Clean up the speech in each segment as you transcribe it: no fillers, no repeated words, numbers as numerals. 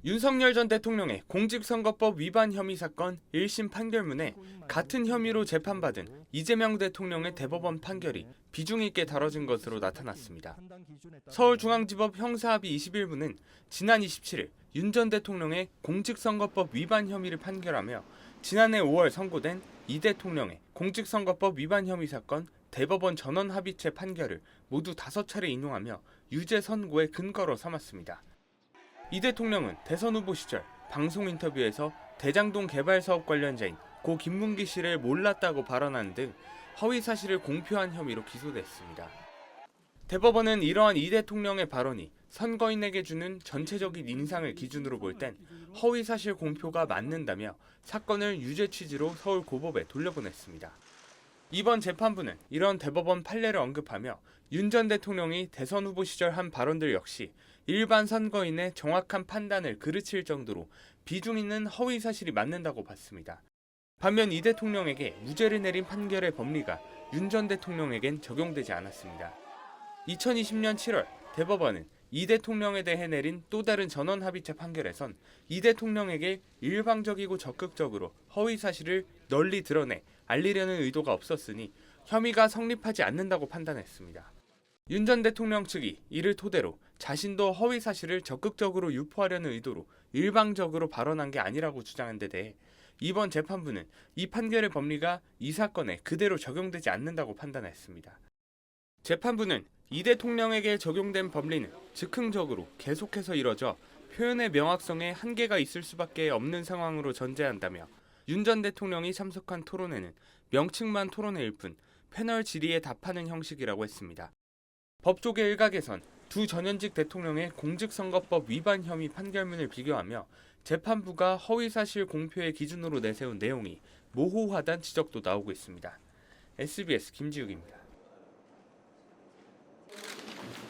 윤석열 전 대통령의 공직선거법 위반 혐의 사건 1심 판결문에 같은 혐의로 재판받은 이재명 대통령의 대법원 판결이 비중 있게 다뤄진 것으로 나타났습니다. 서울중앙지법 형사합의 21부는 지난 27일 윤 전 대통령의 공직선거법 위반 혐의를 판결하며 지난해 5월 선고된 이 대통령의 공직선거법 위반 혐의 사건 대법원 전원합의체 판결을 모두 5차례 인용하며 유죄 선고의 근거로 삼았습니다. 이 대통령은 대선 후보 시절 방송 인터뷰에서 대장동 개발 사업 관련자인 고 김문기 씨를 몰랐다고 발언한 등 허위 사실을 공표한 혐의로 기소됐습니다. 대법원은 이러한 이 대통령의 발언이 선거인에게 주는 전체적인 인상을 기준으로 볼 땐 허위 사실 공표가 맞는다며 사건을 유죄 취지로 서울고법에 돌려보냈습니다. 이번 재판부는 이런 대법원 판례를 언급하며 윤 전 대통령이 대선 후보 시절 한 발언들 역시 일반 선거인의 정확한 판단을 그르칠 정도로 비중 있는 허위 사실이 맞는다고 봤습니다. 반면 이 대통령에게 무죄를 내린 판결의 법리가 윤 전 대통령에겐 적용되지 않았습니다. 2020년 7월 대법원은 이 대통령에 대해 내린 또 다른 전원합의체 판결에선 이 대통령에게 일방적이고 적극적으로 허위 사실을 널리 드러내 알리려는 의도가 없었으니 혐의가 성립하지 않는다고 판단했습니다. 윤 전 대통령 측이 이를 토대로 자신도 허위 사실을 적극적으로 유포하려는 의도로 일방적으로 발언한 게 아니라고 주장한 데 대해 이번 재판부는 이 판결의 법리가 이 사건에 그대로 적용되지 않는다고 판단했습니다. 재판부는 이 대통령에게 적용된 법리는 즉흥적으로 계속해서 이뤄져 표현의 명확성에 한계가 있을 수밖에 없는 상황으로 전제한다며 윤 전 대통령이 참석한 토론회는 명칭만 토론회일 뿐 패널 질의에 답하는 형식이라고 했습니다. 법조계 일각에선 두 전현직 대통령의 공직선거법 위반 혐의 판결문을 비교하며 재판부가 허위사실 공표의 기준으로 내세운 내용이 모호하다는 지적도 나오고 있습니다. SBS 김지욱입니다.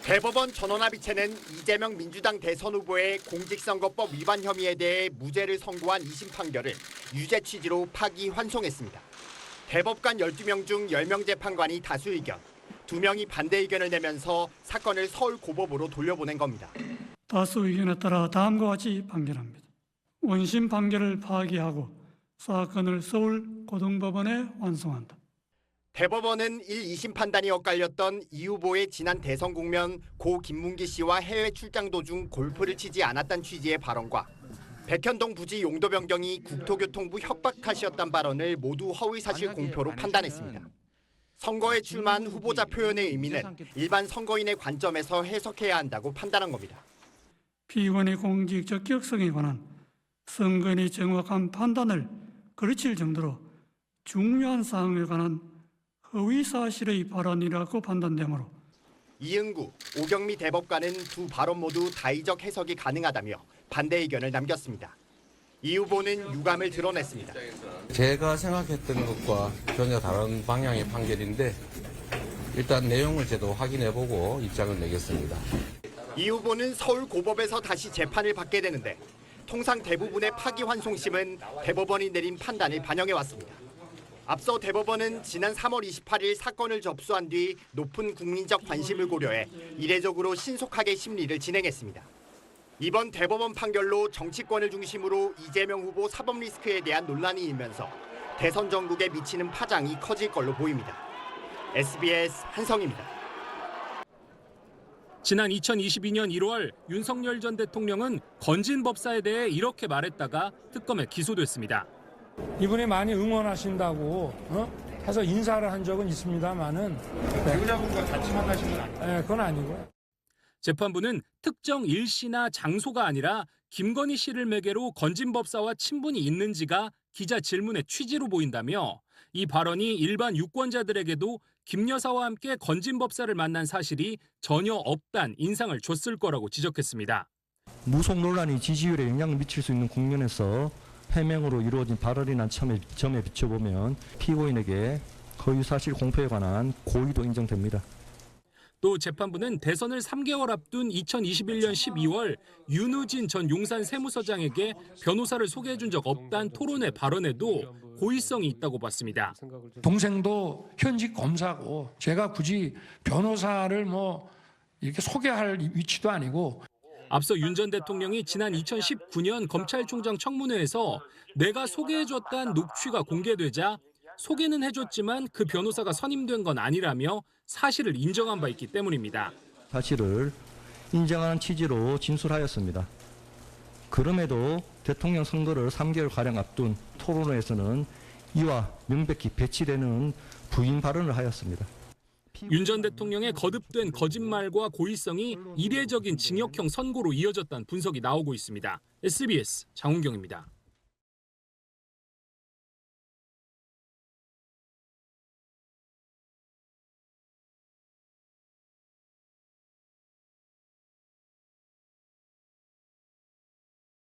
대법원 전원합의체는 이재명 민주당 대선 후보의 공직선거법 위반 혐의에 대해 무죄를 선고한 2심 판결을 유죄 취지로 파기환송했습니다. 대법관 12명 중 10명 재판관이 다수 의견, 2명이 반대 의견을 내면서 사건을 서울고법으로 돌려보낸 겁니다. 다수 의견에 따라 다음과 같이 판결합니다. 원심 판결을 파기하고 사건을 서울고등법원에 완송한다. 대법원은 1, 2심 판단이 엇갈렸던 이 후보의 지난 대선 국면 고 김문기 씨와 해외 출장 도중 골프를 치지 않았다는 취지의 발언과 백현동 부지 용도 변경이 국토교통부 협박 탓이었다는 발언을 모두 허위사실 공표로 판단했습니다. 선거에 출마한 후보자 표현의 의미는 일반 선거인의 관점에서 해석해야 한다고 판단한 겁니다. 피의원의 공직 적격성에 관한 선거인의 정확한 판단을 그르칠 정도로 중요한 사항에 관한 허위사실의 발언이라고 판단되므로 이응구, 오경미 대법관은 두 발언 모두 다의적 해석이 가능하다며 반대 의견을 남겼습니다. 이 후보는 유감을 드러냈습니다. 제가 생각했던 것과 전혀 다른 방향의 판결인데 일단 내용을 저도 확인해보고 입장을 내겠습니다. 이 후보는 서울고법에서 다시 재판을 받게 되는데 통상 대부분의 파기환송심은 대법원이 내린 판단을 반영해왔습니다. 앞서 대법원은 지난 3월 28일 사건을 접수한 뒤 높은 국민적 관심을 고려해 이례적으로 신속하게 심리를 진행했습니다. 이번 대법원 판결로 정치권을 중심으로 이재명 후보 사법 리스크에 대한 논란이 일면서 대선 전국에 미치는 파장이 커질 걸로 보입니다. SBS 한성입니다. 지난 2022년 1월 윤석열 전 대통령은 건진 법사에 대해 이렇게 말했다가 특검에 기소됐습니다. 이분이 많이 응원하신다고 해서 인사를 한 적은 있습니다만은 배우자분과 같이 만나신 건 아니에요? 네, 그건 아니고요. 재판부는 특정 일시나 장소가 아니라 김건희 씨를 매개로 건진 법사와 친분이 있는지가 기자 질문의 취지로 보인다며 이 발언이 일반 유권자들에게도 김 여사와 함께 건진 법사를 만난 사실이 전혀 없단 인상을 줬을 거라고 지적했습니다. 무속 논란이 지지율에 영향을 미칠 수 있는 국면에서 해명으로 이루어진 발언이나 점에 비춰보면 피고인에게 허위사실 공표에 관한 고의도 인정됩니다. 또 재판부는 대선을 3개월 앞둔 2021년 12월 윤우진 전 용산 세무서장에게 변호사를 소개해준 적 없다는 토론회 발언에도 고의성이 있다고 봤습니다. 동생도 현직 검사고 제가 굳이 변호사를 이렇게 소개할 위치도 아니고 앞서 윤 전 대통령이 지난 2019년 검찰총장 청문회에서 내가 소개해줬다는 녹취가 공개되자 소개는 해줬지만 그 변호사가 선임된 건 아니라며 사실을 인정한 바 있기 때문입니다. 사실을 인정하는 취지로 진술하였습니다. 그럼에도 대통령 선거를 3개월가량 앞둔 토론회에서는 이와 명백히 배치되는 부인 발언을 하였습니다. 윤 전 대통령의 거듭된 거짓말과 고의성이 이례적인 징역형 선고로 이어졌다는 분석이 나오고 있습니다. SBS 장훈경입니다.